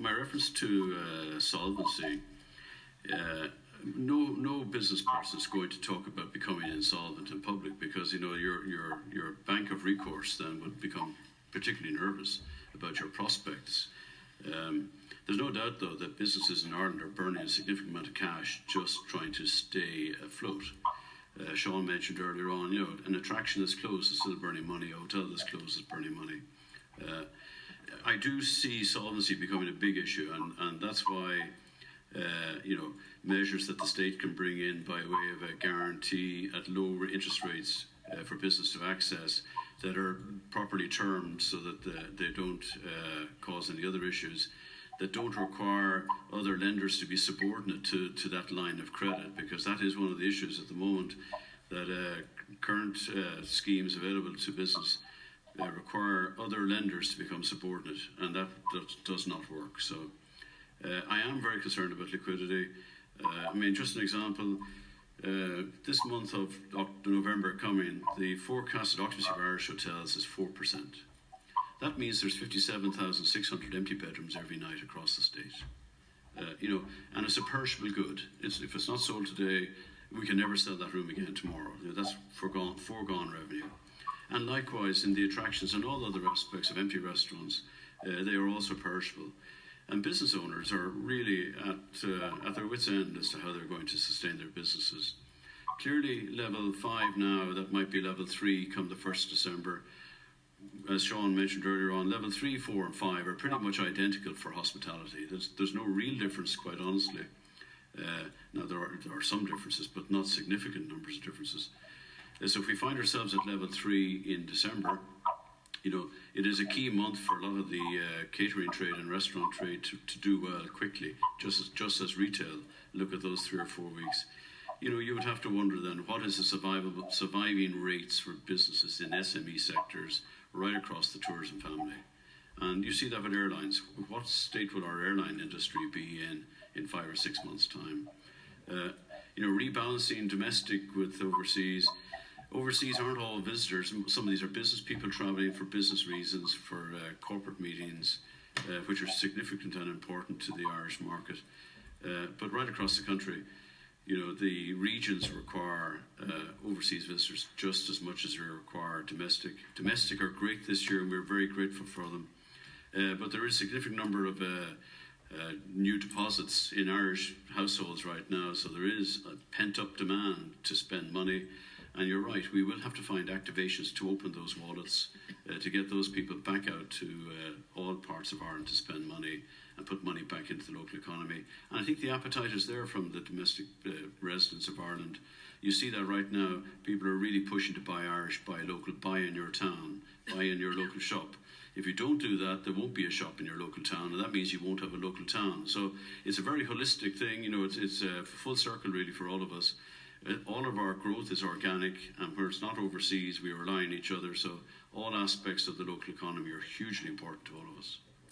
my reference to solvency, no business person is going to talk about becoming insolvent in public, because your bank of recourse then would become particularly nervous about your prospects. There's no doubt, though, that businesses in Ireland are burning a significant amount of cash just trying to stay afloat. Sean mentioned earlier on, an attraction that's closed is still burning money, a hotel that's closed is burning money. I do see solvency becoming a big issue, and that's why measures that the state can bring in by way of a guarantee at lower interest rates for business to access, that are properly termed so that they don't cause any other issues, that don't require other lenders to be subordinate to that line of credit, because that is one of the issues at the moment, that current schemes available to business require other lenders to become subordinate, and that does not work. So I am very concerned about liquidity. Just an example, this month of November coming, the forecasted occupancy of Irish hotels is 4%. That means there's 57,600 empty bedrooms every night across the state. And it's a perishable good. If it's not sold today, we can never sell that room again tomorrow. That's foregone revenue. And likewise, in the attractions and all other aspects of empty restaurants, they are also perishable. And business owners are really at their wits' end as to how they're going to sustain their businesses. Clearly, level 5 now, that might be level 3 come the 1st December. As Sean mentioned earlier on, level 3, 4 and 5 are pretty much identical for hospitality. There's no real difference, quite honestly. Now, there are some differences, but not significant numbers of differences. So if we find ourselves at level 3 in December, it is a key month for a lot of the catering trade and restaurant trade to do well quickly, just as retail look at those 3 or 4 weeks. You would have to wonder then, what is the surviving rates for businesses in SME sectors right across the tourism family? And you see that with airlines. What state will our airline industry be in 5 or 6 months' time? Rebalancing domestic with overseas. Overseas aren't all visitors. Some of these are business people travelling for business reasons, for corporate meetings, which are significant and important to the Irish market. But right across the country, the regions require overseas visitors just as much as they require domestic. Domestic are great this year, and we're very grateful for them. But there is a significant number of new deposits in Irish households right now, so there is a pent-up demand to spend money. And you're right, we will have to find activations to open those wallets, to get those people back out to all parts of Ireland to spend money and put money back into the local economy. And I think the appetite is there from the domestic residents of Ireland. You see that right now, people are really pushing to buy Irish, buy local, buy in your town, buy in your local shop. If you don't do that, there won't be a shop in your local town, and that means you won't have a local town. So it's a very holistic thing. It's a full circle really for all of us. All of our growth is organic, and where it's not overseas, we rely on each other. So all aspects of the local economy are hugely important to all of us.